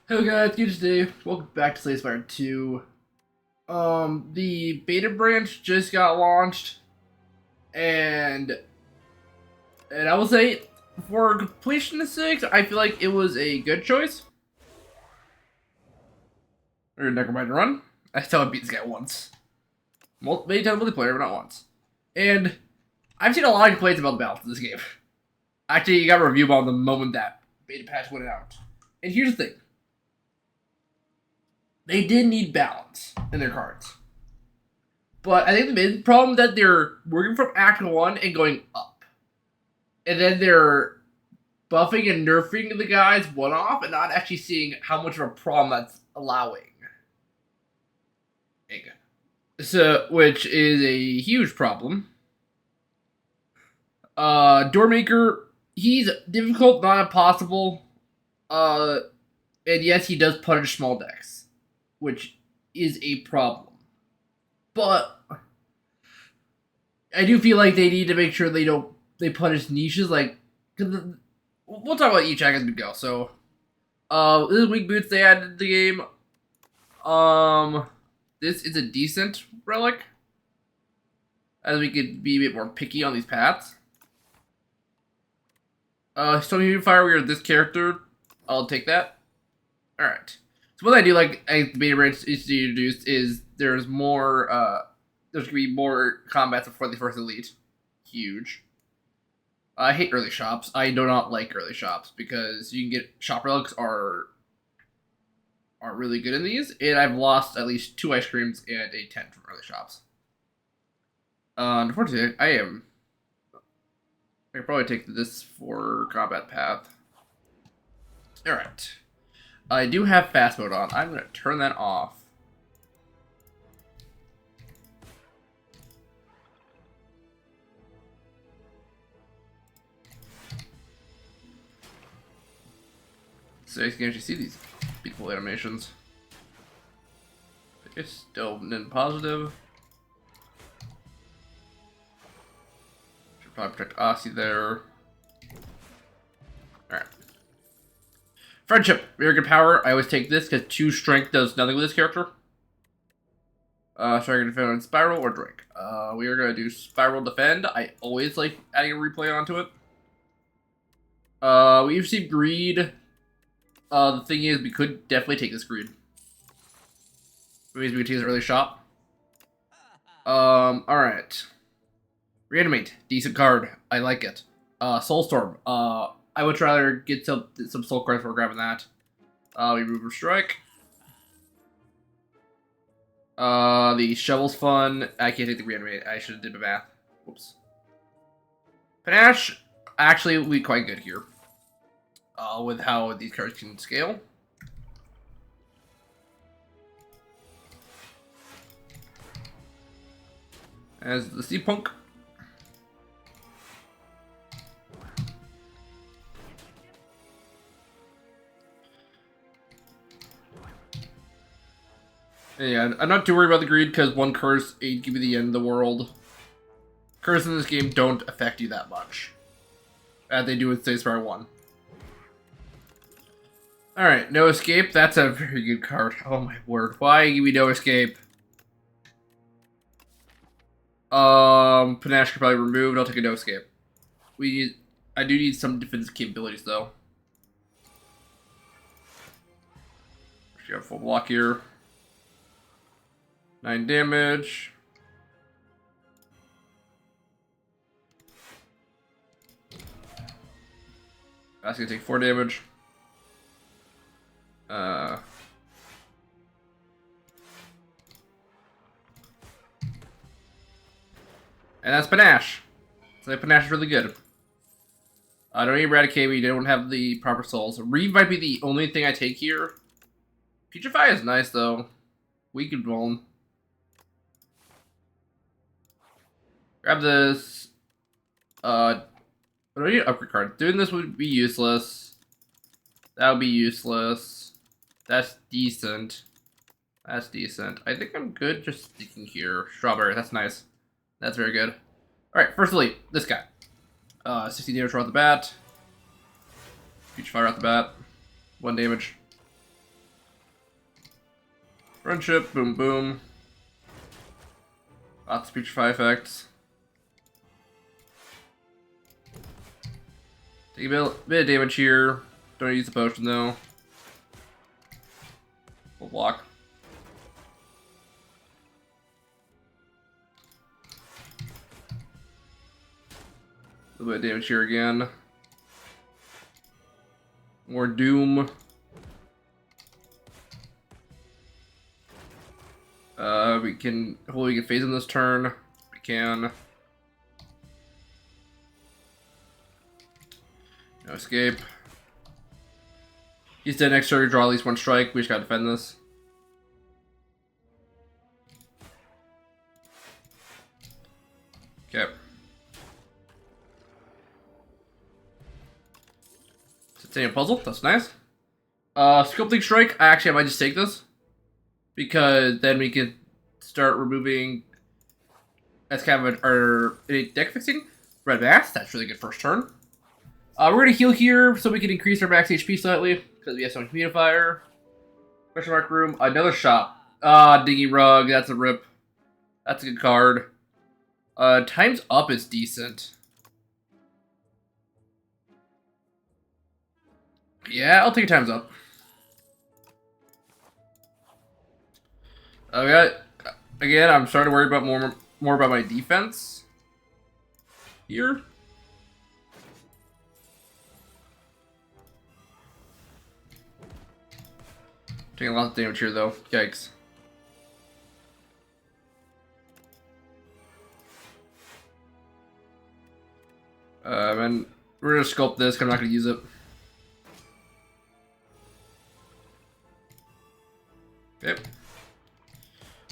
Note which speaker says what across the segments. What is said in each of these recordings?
Speaker 1: Hello guys, good day. Welcome back to Spire 2. The beta branch just got launched, and I will say, for completion's sake, I feel like it was a good choice. Or never mind run. I still haven't beat this guy once. Many times multiplayer, but not once. And I've seen a lot of complaints about the balance in this game. Actually, you got a review on the moment that beta patch went out. And here's the thing. They did need balance in their cards. But I think the main problem that they're working from Act 1 and going up. And then they're buffing and nerfing the guys one-off and not actually seeing how much of a problem that's allowing. So, which is a huge problem. Doormaker, he's difficult, not impossible. And yes, he does punish small decks, which is a problem. But I do feel like they need to make sure they punish niches, like, cause we'll talk about each act as we go. So, this is weak boots they added to the game. This is a decent relic, as we could be a bit more picky on these paths. Stone Fire, we are this character. I'll take that. All right. So what I do like the beta branch is introduced is there's more there's gonna be more combats before the first elite. Huge. I hate early shops. I do not like early shops because you can get shop relics are really good in these, and I've lost at least 2 ice creams and a 10 from early shops. Unfortunately, I can probably take this for combat path. All right. I do have fast mode on. I'm going to turn that off. So you can actually see these beautiful animations. It's still in positive. Should probably protect Aussie there. Alright. Friendship, very good power. I always take this because 2 strength does nothing with this character. So I'm going to defend on Spiral or Drake. We are going to do Spiral Defend. I always like adding a replay onto it. We received Greed. The thing is, we could definitely take this Greed. It means we could take this early shot. Alright. Reanimate. Decent card. I like it. Soulstorm. I would rather get some soul cards for grabbing that. We move strike. The shovel's fun. I can't take the reanimate. I should have did my math. Whoops. Panache, actually, will be quite good here. With how these cards can scale. As the Sea Punk. Yeah, I'm not too worried about the greed because 1 curse ain't give you the end of the world. Curses in this game don't affect you that much, as they do with Spire 1. Alright, no escape. That's a very good card. Oh my word. Why give me no escape? Panache could probably removed. I'll take a no escape. I do need some defensive capabilities though. She got full block here. 9 damage. That's gonna take 4 damage. And that's Panache. So Panache is really good. I don't need Eradicate, we don't have the proper souls. Reeve might be the only thing I take here. Putrefy is nice though. Weakened Bone. Grab this. I don't need an upgrade card. Doing this would be useless. That would be useless. That's decent. That's decent. I think I'm good just sticking here. Strawberry, that's nice. That's very good. Alright, first elite. This guy. 60 damage right off the bat. Future fire off the bat. 1 damage. Friendship, boom, boom. Lots of speechify effects. Take a bit of damage here. Don't use the potion though. We'll block. A little bit of damage here again. More doom. We can hopefully we can phase him this turn. We can. No escape. He's dead next turn. We draw at least one strike. We just gotta defend this. Okay. Titanium puzzle. That's nice. Sculpting strike. Actually, I might just take this because then we can start removing. That's kind of our deck fixing. Red mass. That's really good first turn. We're gonna heal here so we can increase our max HP slightly because we have some humidifier. Question mark room. Another shop. Diggy rug. That's a rip. That's a good card. Time's up is decent. Yeah, I'll take time's up. Okay. Again, I'm starting to worry about more about my defense here. Taking a lot of damage here, though. Yikes. And we're gonna sculpt this, 'cause I'm not gonna use it. Okay.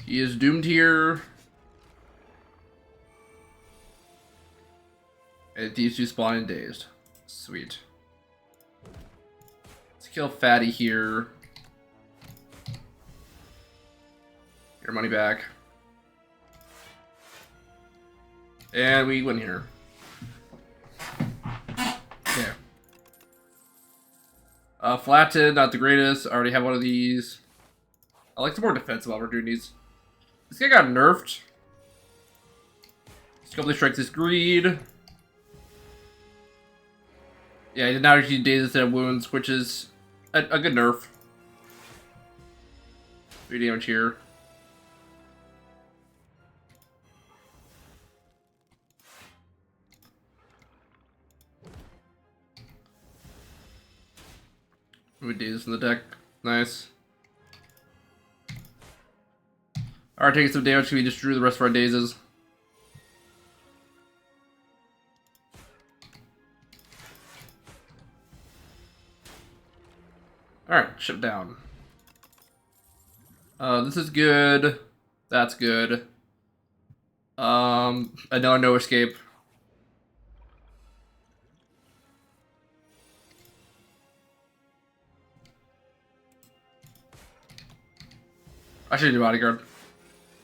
Speaker 1: He is doomed here. And these two spawn in dazed. Sweet. Let's kill Fatty here. Get your money back. And we win here. Okay. Flatted, not the greatest. I already have one of these. I like some more defensive opportunities. This guy got nerfed. Sculpting strikes his greed. Yeah, he did not actually daze instead of wounds, which is a good nerf. 3 damage here. We daze in the deck. Nice. Alright, taking some damage. We just drew the rest of our dazes. Alright, ship down. This is good. That's good. Another no escape. I should do bodyguard.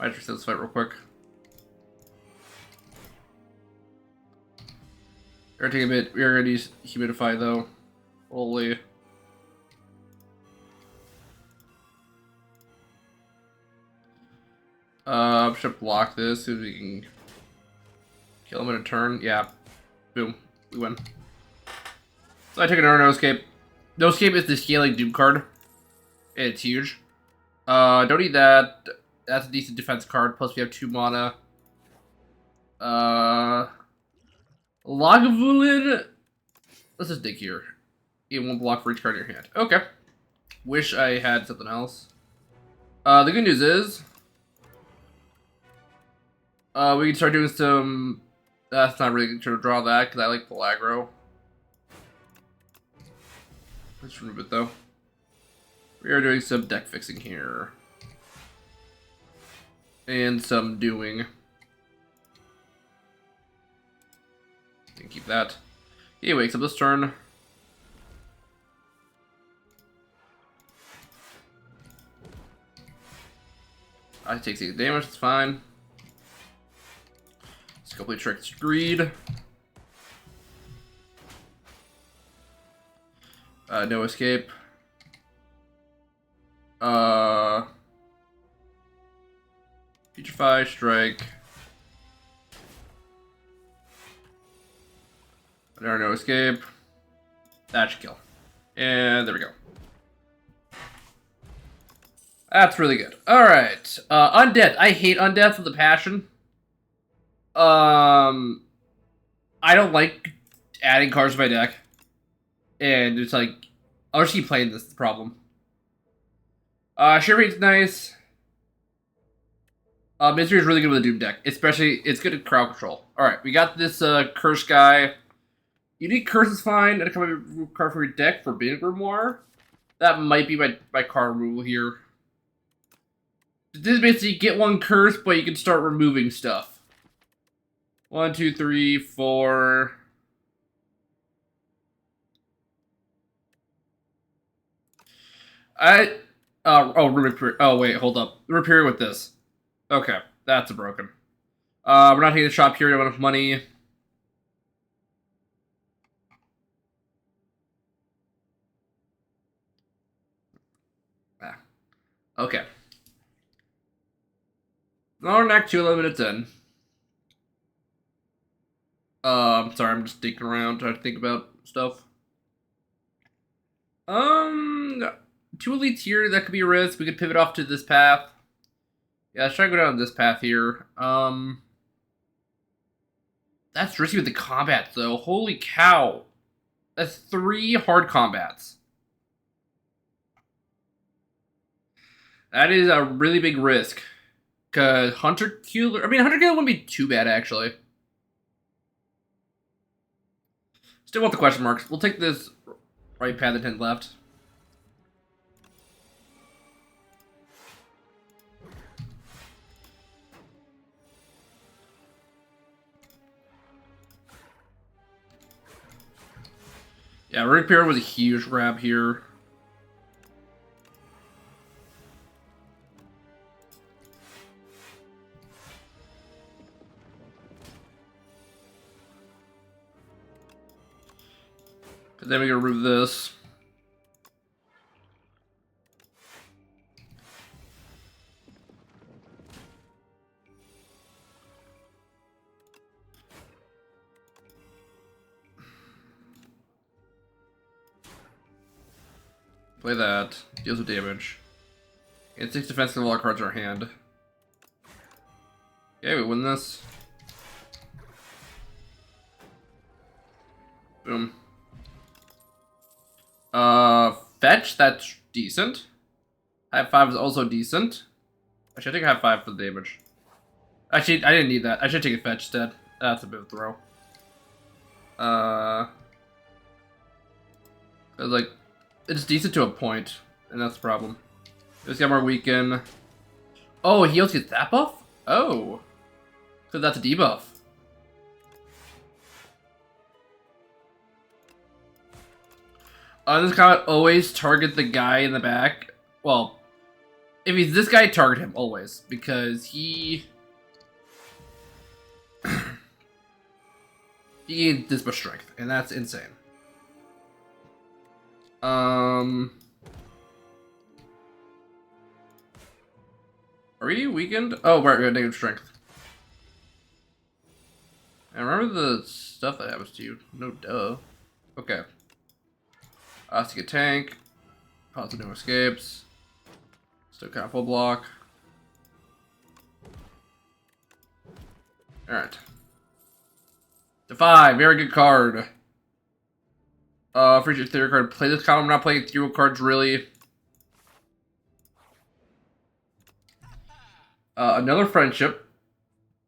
Speaker 1: Might just this fight real quick. We're gonna take a bit. We're gonna use humidify though. Holy. Should block this so we can kill him in a turn. Yeah. Boom. We win. So I took another no escape. No escape is the scaling doom card. It's huge. Don't need that. That's a decent defense card. Plus we have 2 mana. Lagavulin. Let's just dig here. You won't block for each card in your hand. Okay. Wish I had something else. The good news is we can start doing some. That's not really going to draw that because I like the aggro. Let's remove it though. We are doing some deck fixing here. And some doing. Can keep that. He wakes up this turn. I take 6 damage, it's fine. Sculpting Trick's Greed. No escape. Bye, strike. There are no escape. That should kill. And there we go. That's really good. Alright. Undeath. I hate Undeath with a passion. I don't like adding cards to my deck. And it's like, I'll just keep playing this, is the problem. Share rate's nice. Misery is really good with a Doom deck. Especially, it's good at crowd control. Alright, we got this Curse guy. Unique Curse is fine. And a card for your deck for Big Grimoire. That might be my card removal here. This is basically get one curse, but you can start removing stuff. 1, 2, 3, 4. Oh, wait, hold up. Repair with this. Okay, that's a broken. We're not taking the shop here. We don't have enough money. Okay. Now we're back to 11 minutes in. Sorry, I'm just thinking around, trying to think about stuff. Two elites here, that could be a risk. We could pivot off to this path. Yeah, let's try to go down this path here. That's risky with the combat, though. Holy cow. That's 3 hard combats. That is a really big risk. Because Hunter Killer wouldn't be too bad, actually. Still want the question marks. We'll take this right path and 10 left. Yeah, Repair was a huge grab here. Then we can remove this. Play that. Deals with damage. And 6 defense and all our cards in our hand. Okay, we win this. Boom. Fetch, that's decent. High 5 is also decent. Actually, I think high 5 for the damage. Actually, I didn't need that. I should take a fetch instead. That's a bit of a throw. Like, it's decent to a point, and that's the problem. Just got more weaken. Oh, he also gets that buff? Oh. Because that's a debuff. This combat, always target the guy in the back. Well, if he's this guy, target him always. Because he gains this much strength. And that's insane. Are we weakened? Oh, right, we got negative strength. I remember the stuff that happens to you. No duh. Okay. Ostic tank. Positive no escapes. Still kind of full block. Alright. Defy, very good card. Feature theory card. Play this column. I'm not playing hero cards really. Another friendship.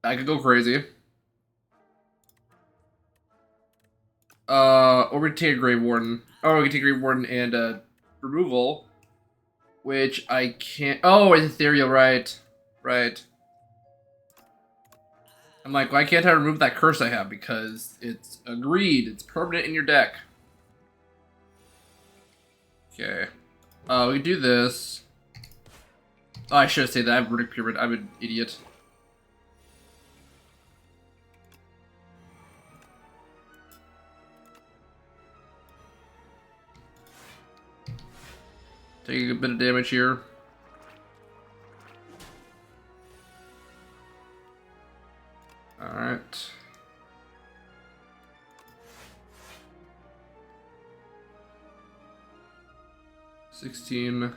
Speaker 1: I could go crazy. Or we take a Grave Warden. Oh, we can take Grave Warden and removal. Which I can't. Oh, it's ethereal, right. Right. I'm like, why can't I remove that curse I have? Because it's agreed. It's permanent in your deck. Okay. We can do this. Oh, I should have said that. I'm Verdict Pyramid. I'm an idiot. Taking a bit of damage here. 16. Okay,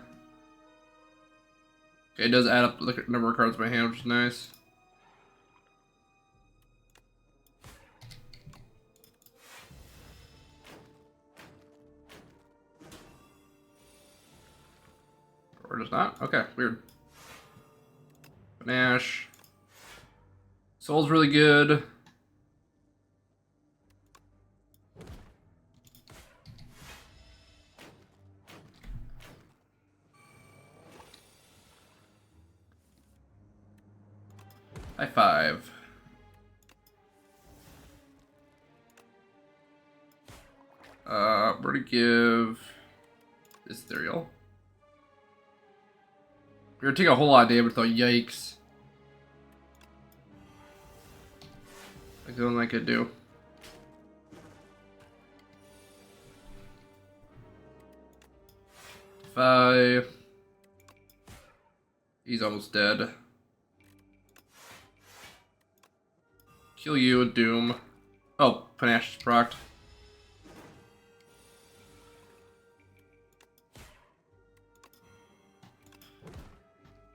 Speaker 1: it does add up the number of cards in my hand, which is nice. Or does not? Okay, weird. Panache. Soul's really good. High five. We're gonna give this ethereal. We're gonna take a whole lot of damage though, yikes. Like the only I could do. Five. He's almost dead. Kill you with Doom. Oh, Panache is procced.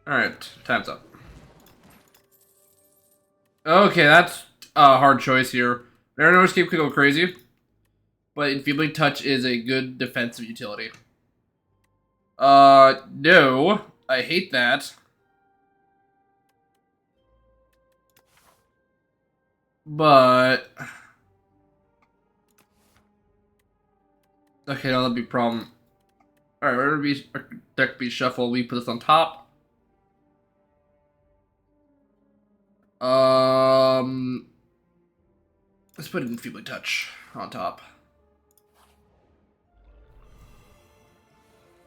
Speaker 1: Alright, time's up. Okay, that's a hard choice here. Mariner Escape could go crazy, but Enfeebling Touch is a good defensive utility. No. I hate that. But... okay, that'll be a problem. Alright, we're gonna be deck be shuffle. We put this on top. Let's put it in Enfeebling Touch on top.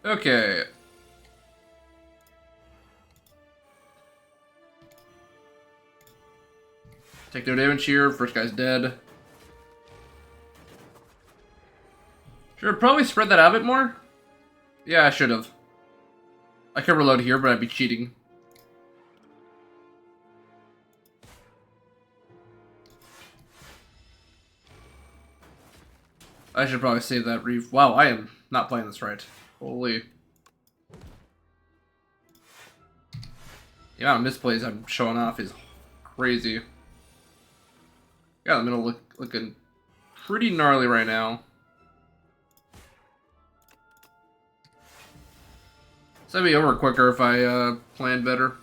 Speaker 1: Okay. Take no damage here. First guy's dead. Should have probably spread that out a bit more. Yeah, I should have. I could reload here, but I'd be cheating. I should probably save that reef. Wow, I am not playing this right. Holy. The amount of misplays I'm showing off is crazy. Yeah, the middle looking pretty gnarly right now. So that'd be over quicker if I planned better.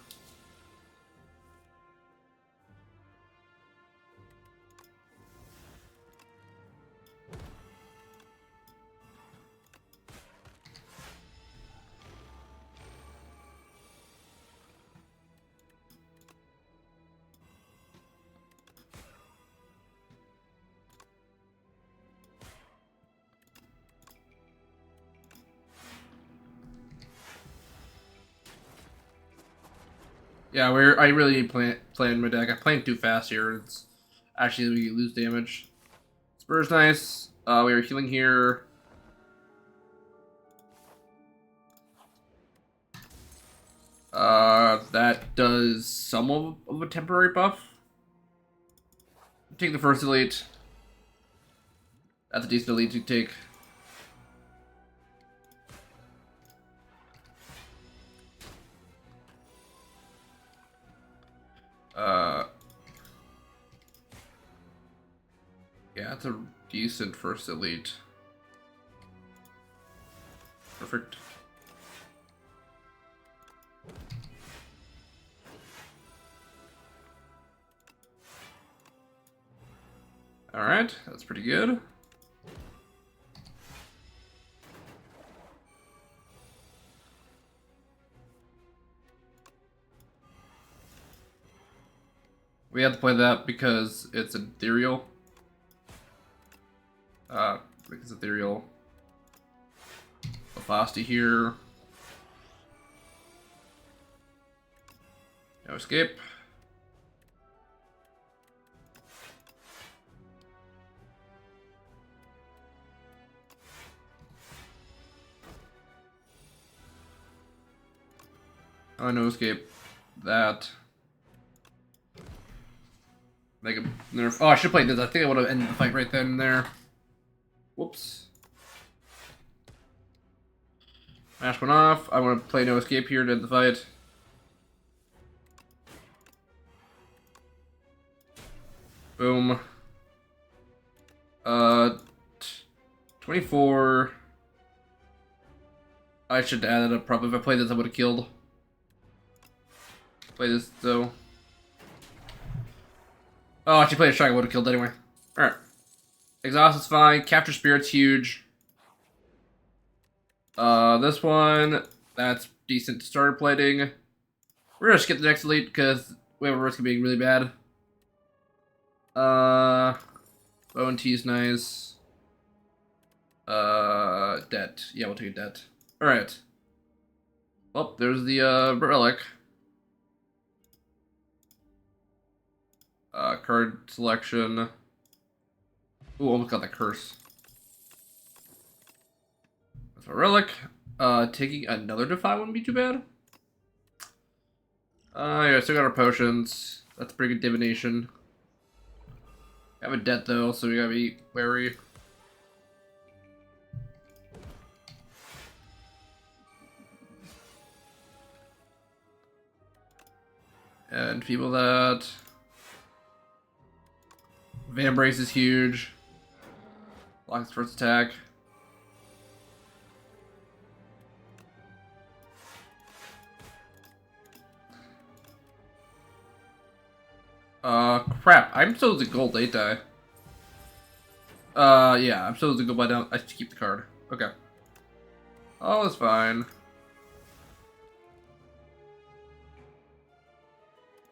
Speaker 1: Yeah, I really playing my deck. I played too fast here. It's actually we lose damage. Spire's nice. We are healing here. That does some of a temporary buff. Take the first elite. That's a decent elite to take. Yeah, it's a decent first elite. Perfect. Alright, that's pretty good. We have to play that because it's ethereal. Because ethereal. Phosty here. No escape. Oh, no escape. That. Make a nerf. Oh, I should play this. I think I would have ended the fight right then and there. Whoops. Smash one off. I want to play no escape here to end the fight. Boom. 24. I should add it up probably. If I played this, I would have killed. Play this though. Oh, actually played a strike, I would have killed anyway. Alright. Exhaust is fine. Capture Spirit's huge. This one, that's decent starter plating. We're gonna skip the next elite because we have a risk of being really bad. Bone T's nice. Debt. Yeah, we'll take a debt. Alright. Well, there's the, relic. Card selection. Ooh, almost got that curse. That's a relic. Taking another Defy wouldn't be too bad. Yeah, still got our potions. That's pretty good divination. I have a debt though, so we gotta be wary. And people that. Vambrace is huge. Blocks first attack. Crap. I'm supposed to gold 8 die. Yeah, I'm supposed to go buy down. I should keep the card. Okay. Oh, that's fine.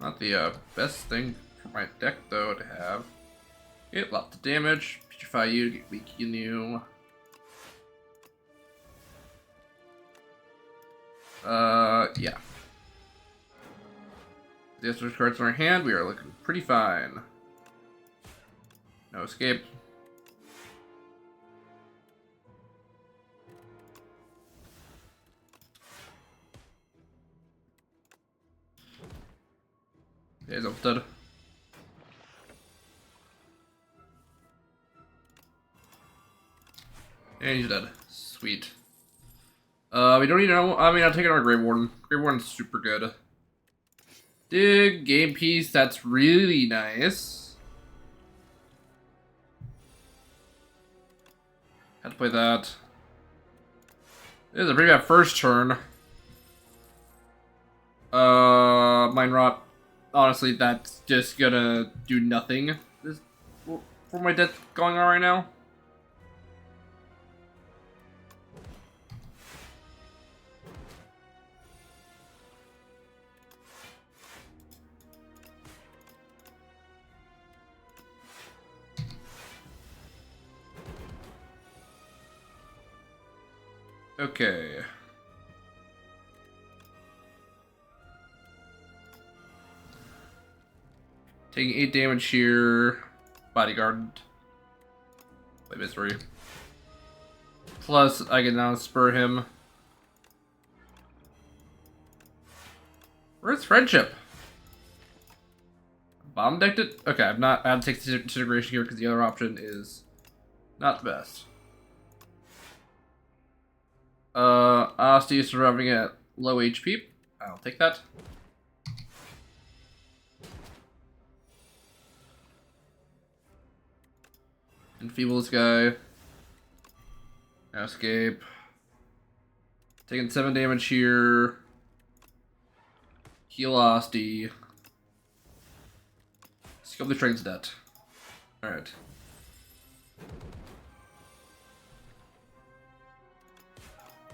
Speaker 1: Not the, best thing for my deck, though, to have. Get lots of damage. Petrify you, get weaken you. Yeah. The extra cards in our hand, we are looking pretty fine. No escape. Yeah, he's almost dead. And he's dead. Sweet. We don't need no. I mean, I'm taking our Grey Warden. Grey Warden's super good. Dig, game piece. That's really nice. Had to play that. This is a pretty bad first turn. Mind Rot. Honestly, that's just gonna do nothing. This for my death going on right now. Okay. Taking 8 damage here. Bodyguard. Play Misery. Plus, I can now spur him. Where's Friendship? Bomb decked it? Okay, I have to take Disintegration here because the other option is not the best. Asti is surviving at low HP. I'll take that. Enfeeble this guy. Escape. Taking 7 damage here. Heal Asti. Scope the Strength's debt. Alright.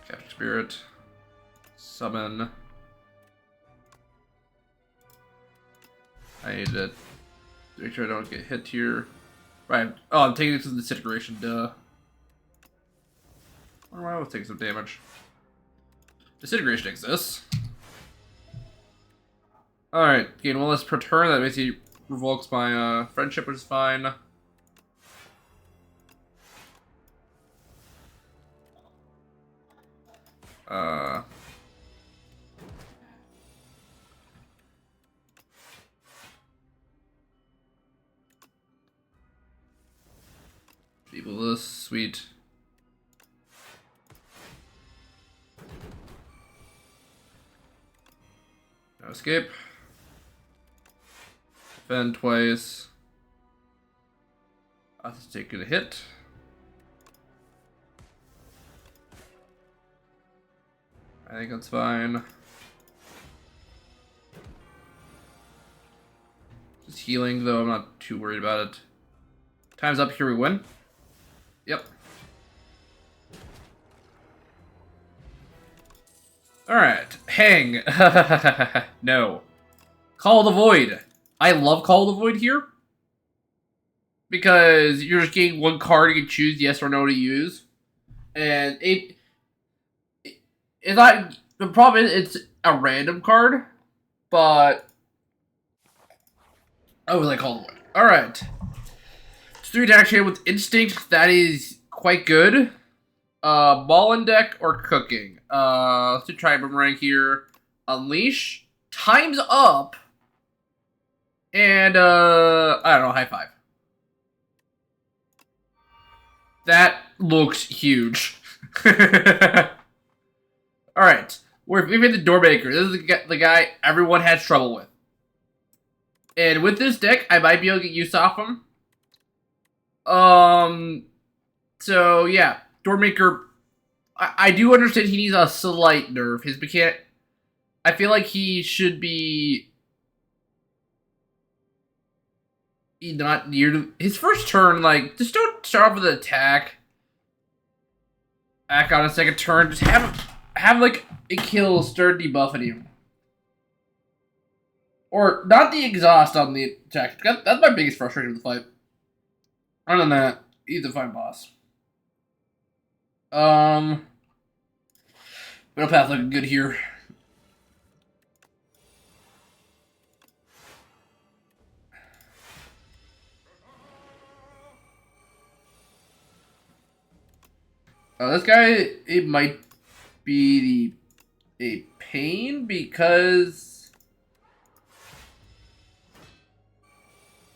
Speaker 1: Capture Spirit. Summon. I need to make sure I don't get hit here. Right. Oh, I'm taking it to the Disintegration, duh. I wonder why I was taking some damage. Disintegration exists. Alright, gain one less per turn. That basically revokes my friendship, which is fine. People this, sweet. No escape. Defend twice. I'll just take a hit. I think that's fine. Just healing, though. I'm not too worried about it. Time's up. Here we win. Yep. Alright. Hang. No. Call the Void. I love Call the Void here. Because you're just getting one card you can choose yes or no to use. And it's not... The problem is it's a random card. But... I would like Call the Void. Alright. It's 3 attack here with Instinct. That is quite good. Ball deck or Cooking. Let's do try Boomerang here. Unleash. Time's up. And, I don't know, high five. That looks huge. Alright. We've hit the Doormaker. This is the guy everyone has trouble with. And with this deck, I might be able to get use off him. So, yeah. Doormaker, I do understand he needs a slight nerf. His mechanic, I feel like he should be not near to his first turn. Like, just don't start off with an attack. Back on a second turn. Just have like a kill start debuffing him, or not the exhaust on the attack. That's my biggest frustration with the fight. Other than that, he's a fine boss. Middle path looking good here. This guy, it might be a pain because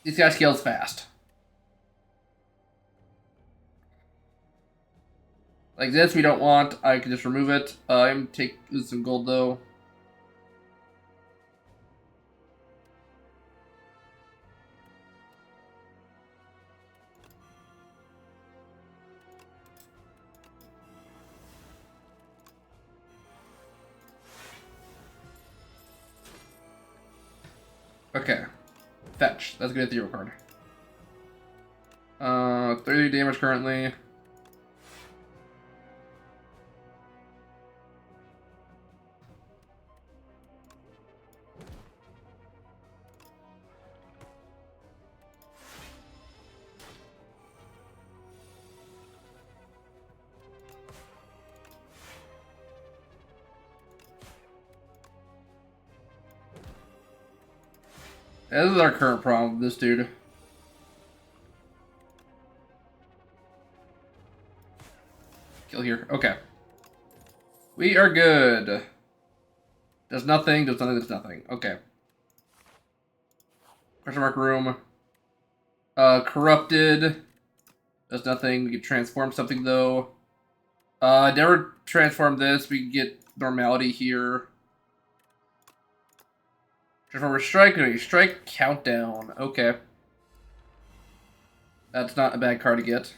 Speaker 1: this guy scales fast. Like this, we don't want. I can just remove it. I'm take lose some gold though. Okay, fetch. That's a good ethereal card. 30 damage currently. This is our current problem with this dude. Kill here. Okay. We are good. Does nothing, does nothing, does nothing. Okay. Question mark room. Corrupted. Does nothing. We can transform something though. Never transform this. We can get normality here. Transformer strike, strike, countdown. Okay. That's not a bad card to get.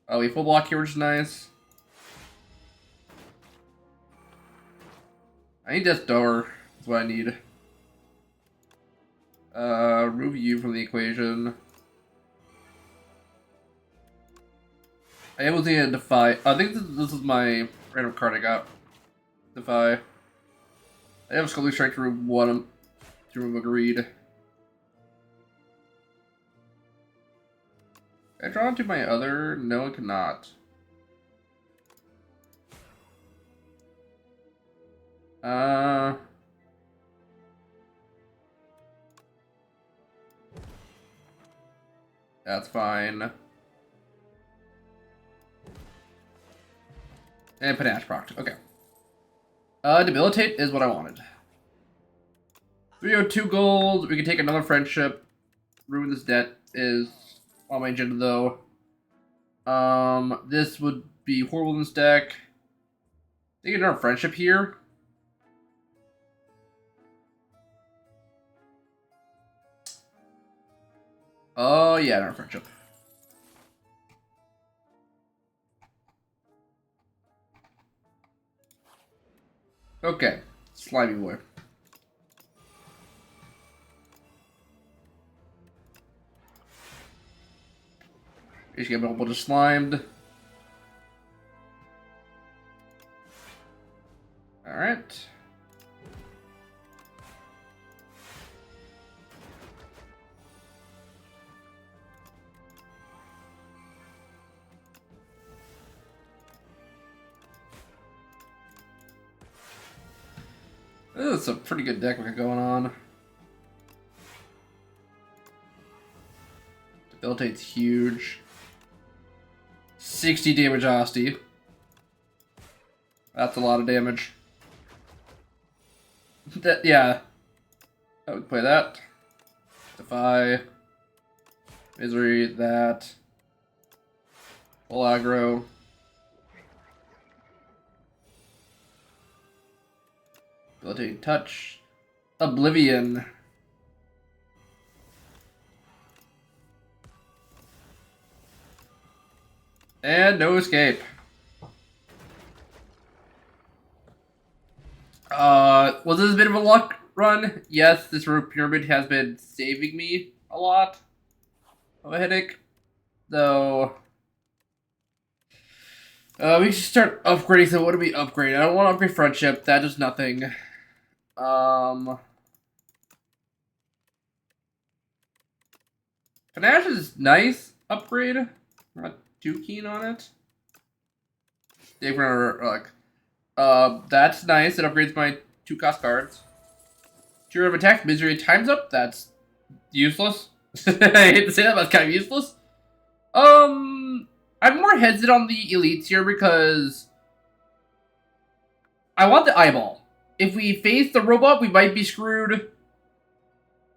Speaker 1: Oh, we full block here, which is nice. I need Death Door. That's what I need. Remove you from the equation. I was going to Defy. I think this is my random card I got. Defy. I have Scully Strike to remove one. To remove a greed. Can I draw into my other? No, I cannot. That's fine. And Panache proc. Okay. Debilitate is what I wanted. 302 gold. We can take another friendship. Ruin this debt is on my agenda though. This would be horrible in this deck. They get our friendship here. Oh yeah, our friendship. Okay, slimy boy. You should get a whole bunch of slimed. Alright. This is a pretty good deck we got going on. Debilitate's huge. 60 damage Asti. That's a lot of damage. That, yeah. I would play that. Defy. Misery, that. Full aggro. Debilitating touch. Oblivion. And no escape. Was this a bit of a luck run? Yes, this rope pyramid has been saving me a lot of a headache. Though, we should start upgrading. So what do we upgrade? I don't want to upgrade friendship. That does nothing. Panache is nice. Upgrade. I'm not too keen on it. That's nice. It upgrades my 2-cost cards. Tier of attack, misery times up. That's useless. I hate to say that, but it's kind of useless. I'm more hesitant on the elites here because I want the eyeball. If we face the robot, we might be screwed.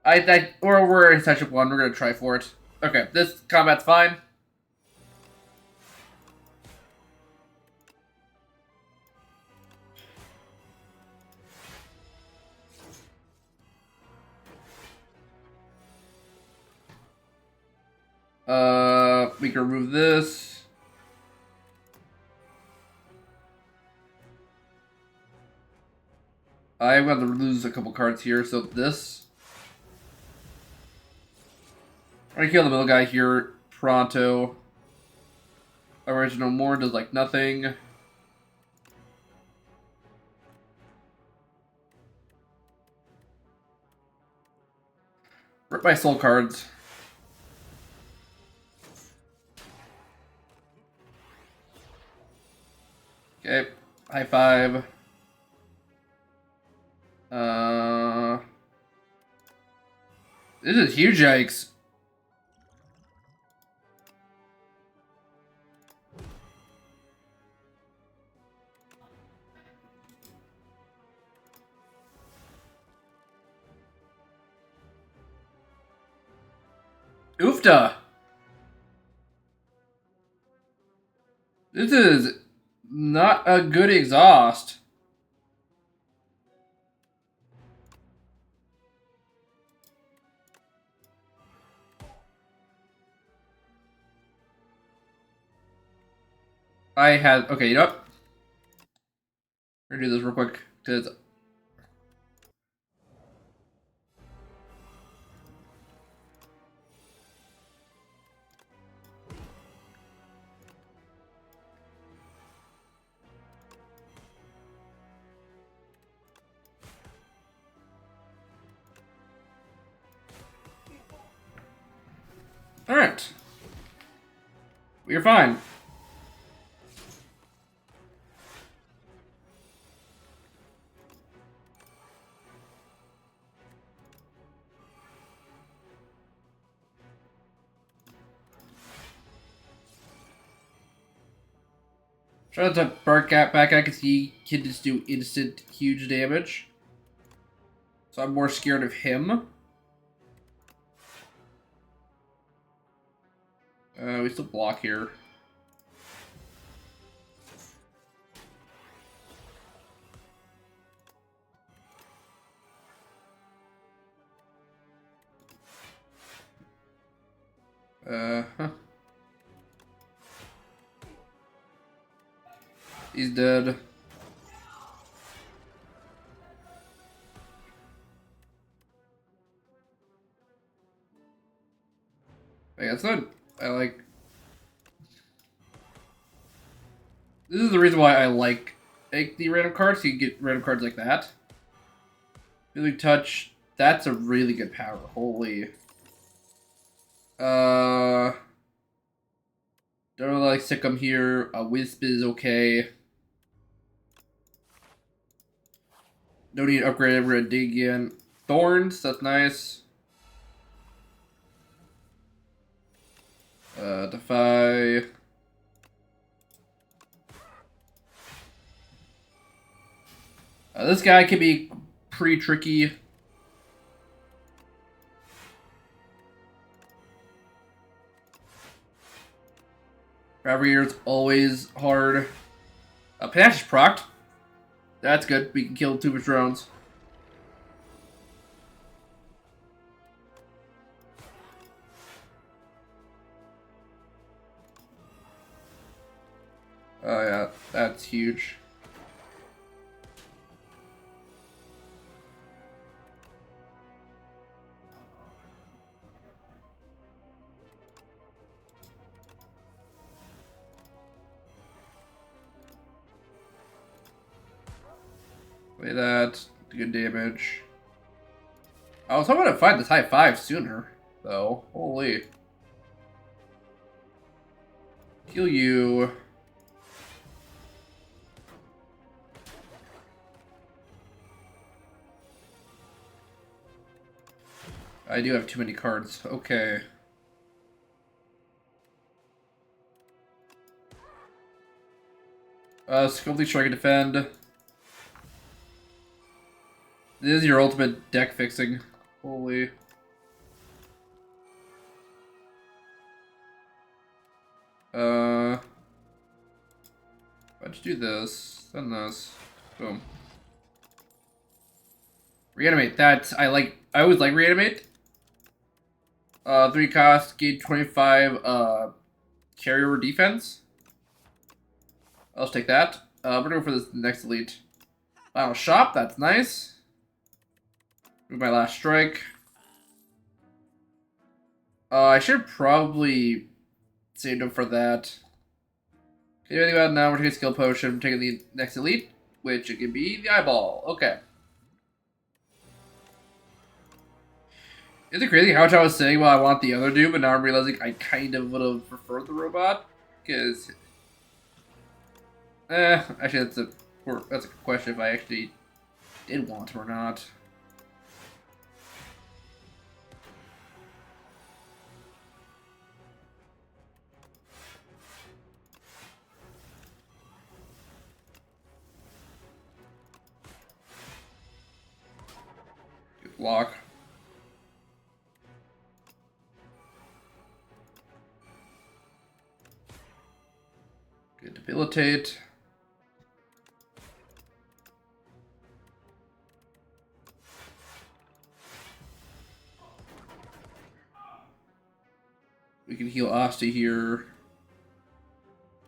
Speaker 1: Or we're in such a one. We're gonna try for it. Okay, this combat's fine. We can remove this. I'm going to lose a couple cards here, so this. I'm gonna kill the middle guy here, pronto. Original more does like nothing. Rip my soul cards. Okay, high five. This is huge yikes. Oofta! This is not a good exhaust. Okay, you know what? We're gonna do this real quick, because alright. We're fine. Try to bark back at because he can just do instant huge damage. So I'm more scared of him. We still block here. Huh. He's dead. Hey, that's good. I like... This is the reason why I like the random cards. So you get random cards like that. Healing touch. That's a really good power. Holy. Don't really like Sick'em here. Wisp is okay. Don't need to upgrade ever a dig again. Thorns, that's nice. Defy. This guy can be pretty tricky. Ravier is always hard. Panache is procced. That's good. We can kill 2 of his drones. Oh yeah, that's huge. Play that. Good damage. I was hoping to find this high 5 sooner, though. Holy. Kill you. I do have too many cards. Okay. Skillfully Strike and Defend. This is your ultimate deck fixing. Holy. Let's do this. Then this. Boom. Reanimate. That I like. I always like reanimate. 3 cost, gain 25 carryover defense. I'll just take that. We're going for this next elite. Final shop, that's nice. Move my last strike. I should probably save him for that. Okay, anything about now, we're taking skill potion, we're taking the next elite, which it can be the eyeball. Okay. Is it crazy how much I was saying, well, I want the other dude, but now I'm realizing I kind of would have preferred the robot? Because... actually, that's a question if I actually did want him or not. Good block. Good debilitate. We can heal Asti here.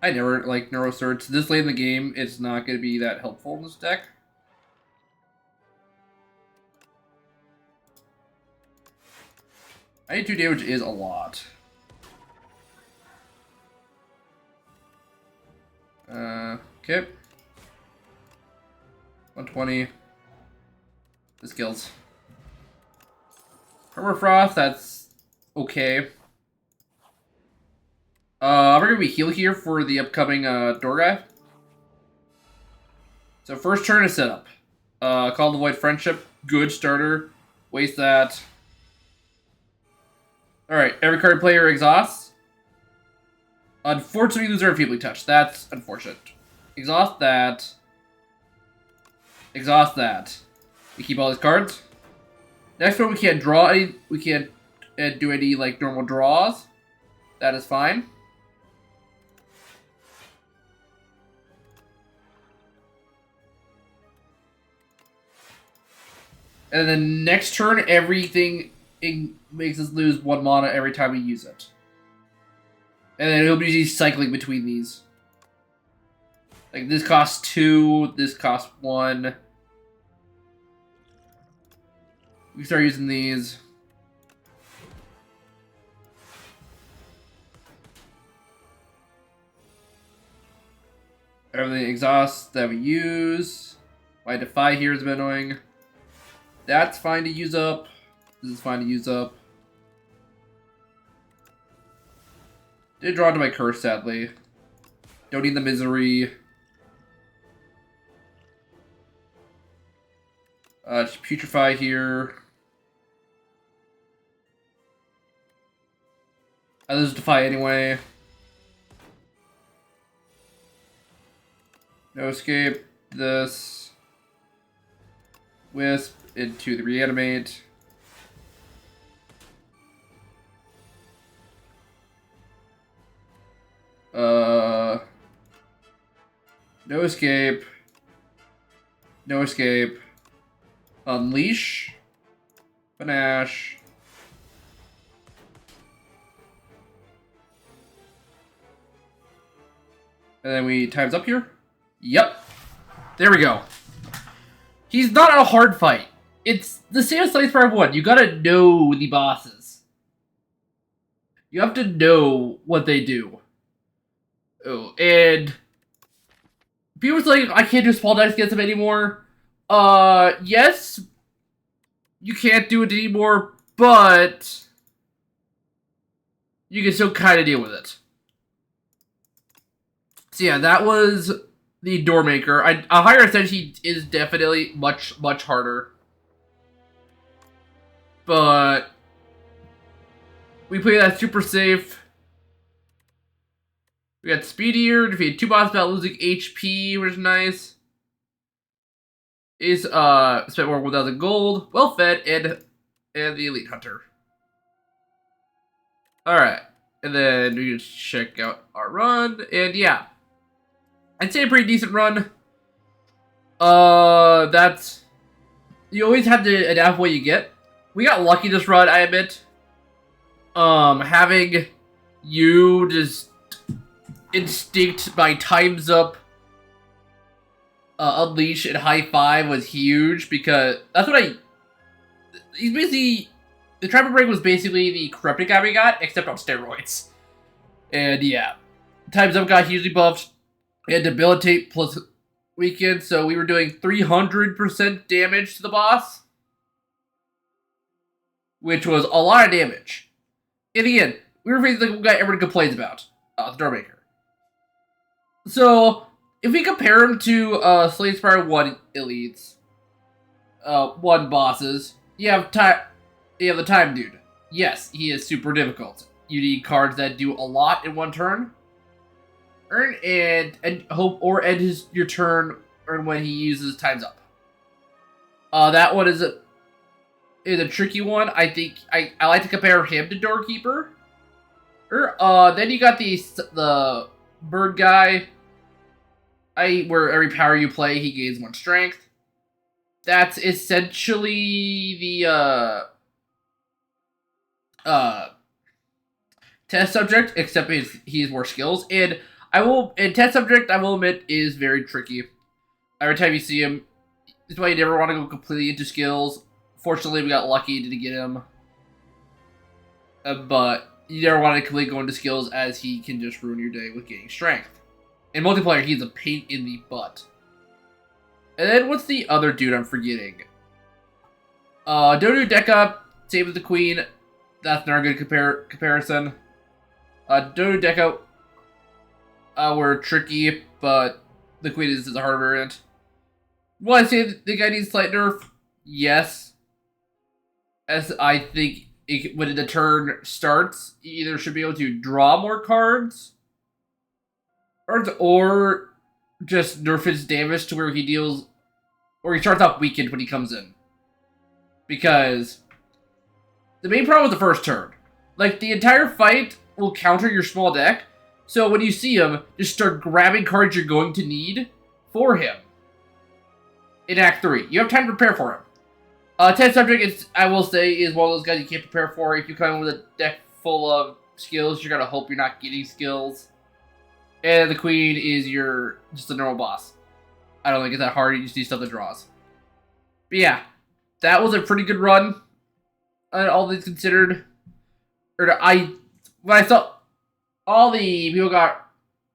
Speaker 1: I never like Neurosurge. This late in the game, it's not going to be that helpful in this deck. I 2 damage is a lot. Okay. 120. This kills. Permafrost, that's okay. We're gonna be heal here for the upcoming door guy. So first turn is setup. Call the Void Friendship, good starter. Waste that. Alright, every card player exhausts. Unfortunately, lose our Feebly Touch. That's unfortunate. Exhaust that. Exhaust that. We keep all these cards. Next one, we can't draw any. We can't do any like normal draws. That is fine. And then next turn, everything makes us lose 1 mana every time we use it. And then he'll be cycling between these. Like, this costs 2, this costs 1. We start using these. Everything exhausts that we use. My Defy here is a bit annoying. That's fine to use up. This is fine to use up. Did draw into my curse, sadly. Don't need the misery. Just putrefy here. I lose Defy anyway. No escape. This. Wisp into the reanimate. No escape. No escape. Unleash. Panache. And then we times up here. Yep. There we go. He's not a hard fight. It's the same as Spire 1. You gotta know the bosses. You have to know what they do. Oh, and people's like, I can't do small dice against them anymore. Yes, you can't do it anymore, but you can still kind of deal with it. So yeah, that was the Doormaker. A higher ascension is definitely much harder, but we play that super safe. We got Speedier, defeated 2 bosses without losing HP, which is nice. Is spent more 1,000 gold, well fed, and the Elite Hunter. Alright. And then we can check out our run, and yeah. I'd say a pretty decent run. That's, you always have to adapt what you get. We got lucky this run, I admit. Having you just instinct by times up Unleash and High Five was huge, because that's what he's basically, the Trapper Break was basically the Corrupted guy we got, except on steroids. And yeah, times up got hugely buffed. We had Debilitate plus Weaken, so we were doing 300% damage to the boss, which was a lot of damage. And again, we were facing the guy everyone complains about, the Doormaker. So, if we compare him to Spire 1 elites, 1 bosses, you have the Time Dude. Yes, he is super difficult. You need cards that do a lot in 1 turn. Earn and hope or end your turn earn when he uses times up. That one is a tricky one. I think I like to compare him to Doorkeeper. Then you got the bird guy. Where every power you play, he gains 1 strength. That's essentially the test subject, except he has more skills. And test subject, I will admit, is very tricky. Every time you see him, that's why you never want to go completely into skills. Fortunately, we got lucky to get him. But you never want to completely go into skills, as he can just ruin your day with gaining strength. In multiplayer, he's a pain in the butt. And then, what's the other dude I'm forgetting? Dodo Deca, same as the Queen. That's not a good comparison. Dodo Deca were tricky, but the Queen is a harder variant. Will I say the guy needs slight nerf? Yes. As I think when the turn starts, you either should be able to draw more cards, or just nerf his damage to where he deals, or he starts off weakened when he comes in. Because the main problem is the first turn. Like, the entire fight will counter your small deck, so when you see him, just start grabbing cards you're going to need for him. In Act 3. You have time to prepare for him. Test Subject, I will say, is one of those guys you can't prepare for if you come in with a deck full of skills. You gotta hope you're not getting skills. And the queen is your just a normal boss. I don't think it's that hard. You just need stuff that draws. But yeah, that was a pretty good run. All things considered, when I saw all the people got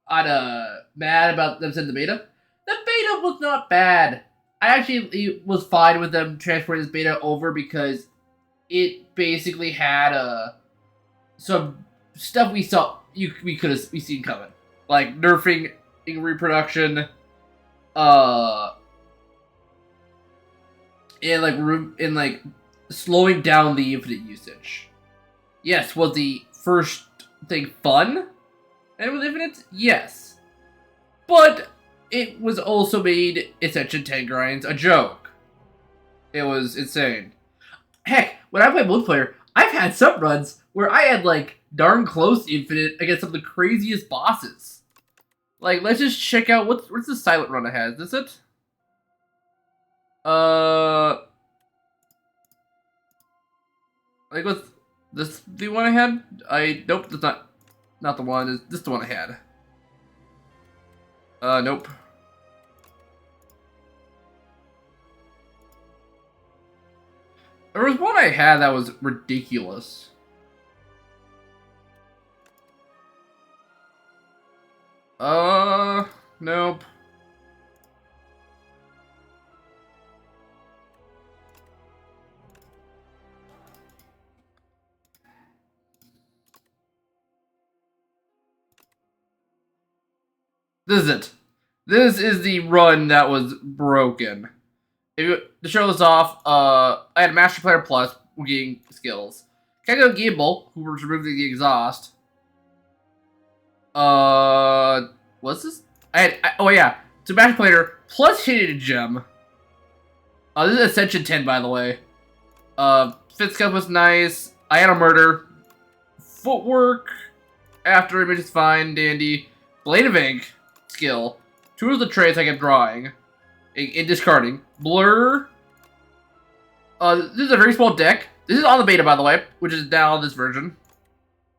Speaker 1: mad about them sending the beta. The beta was not bad. I actually was fine with them transporting this beta over because it basically had some stuff we could have seen coming, like nerfing in reproduction, and like slowing down the infinite usage. Yes, was the first thing fun? And it was infinite? Yes. But it was also made Ascension 10 grinds a joke. It was insane. Heck, when I play multiplayer, I've had some runs where I had, like, darn close to infinite against some of the craziest bosses. Like, let's just check out, what's the silent run I had? Is this it? Like, what's this the one I had? Nope, that's not the one. Is this the one I had? Nope. There was one I had that was ridiculous. Nope. This is it. This is the run that was broken. To show this off, I had Master Player Plus, getting skills. Kego Gimbal, who was removing the exhaust. What's this? Oh yeah, so Master Player plus Hidden Gem. This is Ascension 10, by the way. Fit Scuff was nice. I had a murder. Footwork. After image is fine, dandy. Blade of Ink. Skill. Two of the traits I kept drawing. In discarding. Blur. This is a very small deck. This is on the beta, by the way, which is now this version.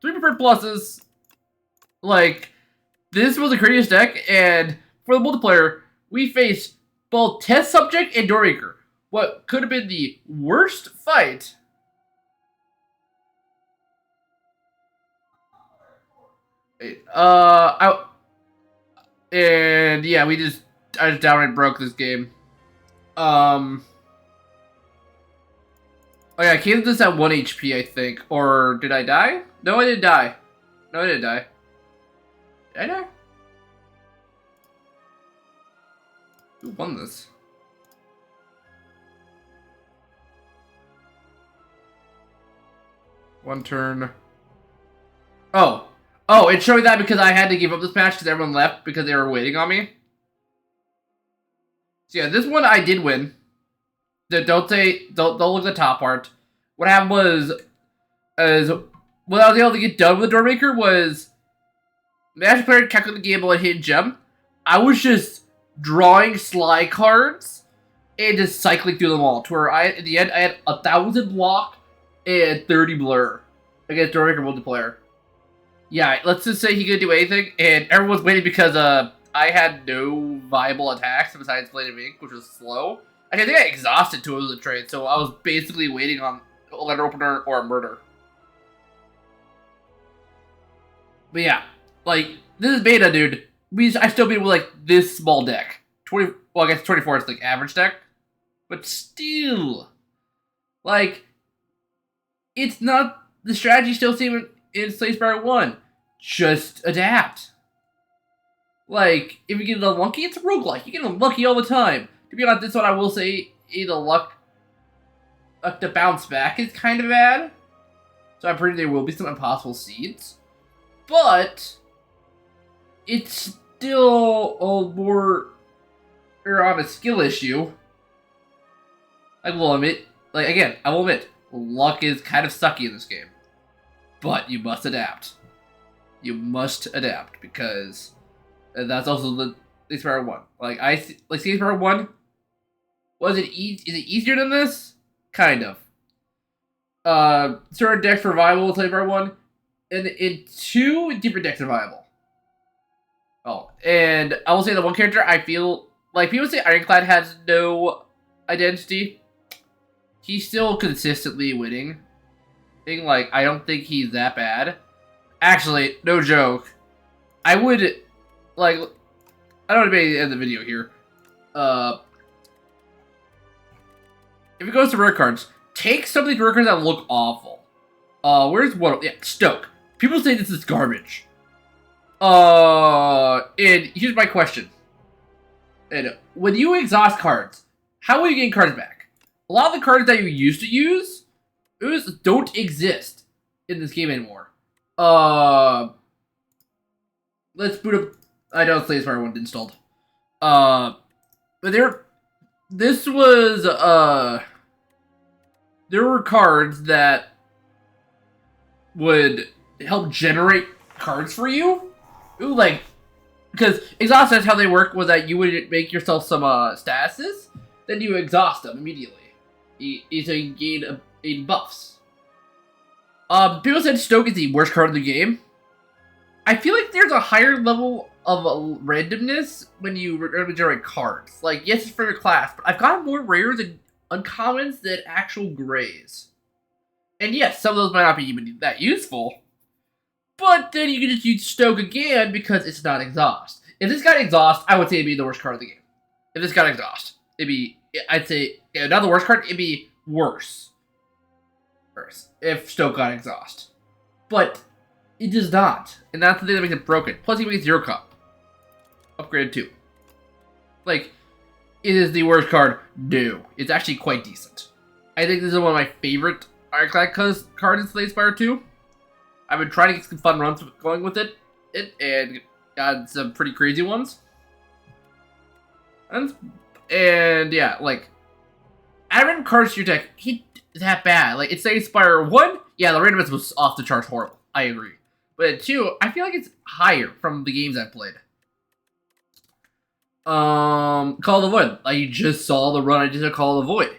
Speaker 1: 3 preferred pluses. Like, this was the craziest deck, and for the multiplayer, we faced both Test Subject and Doormaker. What could have been the worst fight. And yeah, I just downright broke this game. Oh yeah, I came to this at 1 HP, I think. Or did I die? No, I didn't die. No, I didn't die. Did I die? Who won this? One turn. Oh, it showed me that because I had to give up this match because everyone left because they were waiting on me. So yeah, this one I did win. Don't look at the top part. What happened was, what I was able to get done with the Doormaker was, Master Player calculated the game and Hidden Gem. I was just drawing Sly cards and just cycling through them all. To where in the end I had 1,000 block and 30 blur against Doormaker multiplayer. Yeah, let's just say he could do anything, and everyone's waiting because I had no viable attacks besides Blade of Ink, which was slow. I think I exhausted 2 of the trades, so I was basically waiting on a letter opener or a murder. But yeah, like, this is beta, dude. I still beat with, like, this small deck. Well, I guess 24 is, like, average deck. But still, like, it's not, the strategy still same in Spire 1. Just adapt. Like, if you get unlucky, it's a roguelike. You get unlucky all the time. To be honest, this one I will say, the luck to bounce back is kind of bad. So I'm pretty there will be some impossible seeds. But it's still a more on a skill issue. I will admit, like, again, I will admit, luck is kind of sucky in this game. But you must adapt. You must adapt, because that's also the Spire 1. Like, Spire 1, is it easier than this? Kind of. Certain decks for Survival, Spire 1, And in 2, Deeper Decks are viable. Oh, and I will say the one character I feel like people say Ironclad has no identity. He's still consistently winning. Like, I don't think he's that bad. Actually, no joke. I would, like, I don't want to end the video here. If it goes to rare cards, take some of these rare cards that look awful. Where's one? Yeah, Stoke. People say this is garbage. And here's my question. And when you exhaust cards, how will you gain cards back? A lot of the cards that you used to use don't exist in this game anymore. Let's boot up. I know Slay Spire 1 installed. But there were cards that would help generate cards for you. Ooh, like, because exhaust, that's how they work, was that you would make yourself some statuses, then you exhaust them immediately. So you gain buffs. People said Stoke is the worst card in the game. I feel like there's a higher level of randomness when you generate cards. Like, yes, it's for your class, but I've gotten more rares and uncommons than actual grays. And yes, some of those might not be even that useful. But then you can just use Stoke again because it's not exhaust. If this got exhaust, I would say it'd be the worst card of the game. If this got exhaust, I'd say, not the worst card, it'd be worse. If Stoke got exhaust. But it does not. And that's the thing that makes it broken. Plus, he makes 0 cup. Upgraded 2. Like, it is the worst card? No. It's actually quite decent. I think this is one of my favorite Ironclad cards in Slay Spire 2. I've been trying to get some fun runs going with it and got some pretty crazy ones. And yeah, like, adding cards to your deck ain't that bad. Like, it's Slay Spire 1, yeah, the randomness was off the charts horrible. I agree. But at 2, I feel like it's higher from the games I've played. Call of the Void. I just saw the run I did a Call of the Void.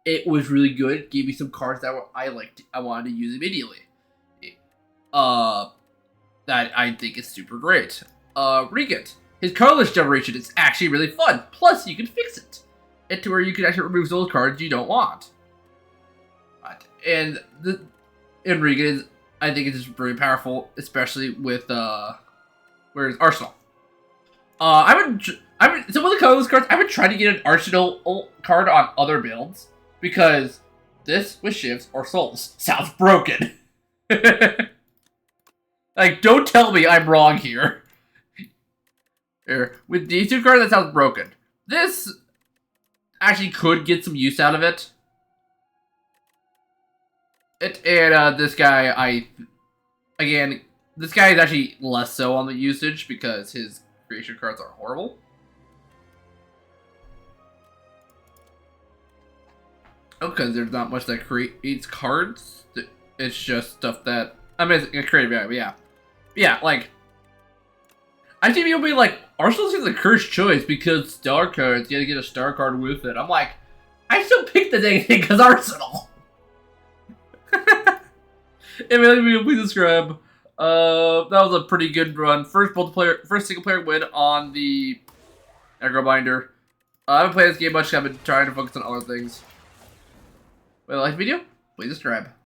Speaker 1: It was really good. Gave me some cards that I liked. I wanted to use immediately. That I think is super great. Regent. His colorless generation is actually really fun. Plus, you can fix it. And to where you can actually remove those cards you don't want. And Regent is, I think, it's just very powerful, especially with where's Arsenal. So with the colorless cards, I would try to get an Arsenal card on other builds because this with shifts or souls sounds broken. Like, don't tell me I'm wrong here. With these 2 cards, that sounds broken. This actually could get some use out of it. This guy, this guy is actually less so on the usage because his creation cards are horrible. Oh, because there's not much that creates cards. It's just stuff that, I mean, it's creative value, yeah. Yeah, like, I see people be like, Arsenal seems a cursed choice because star cards, you gotta get a star card with it. I'm like, I still picked the dang thing because Arsenal. Anyway, please subscribe. That was a pretty good run. First single player win on the Aggro Binder. I haven't played this game much, I've been trying to focus on other things. If you like the video, please subscribe.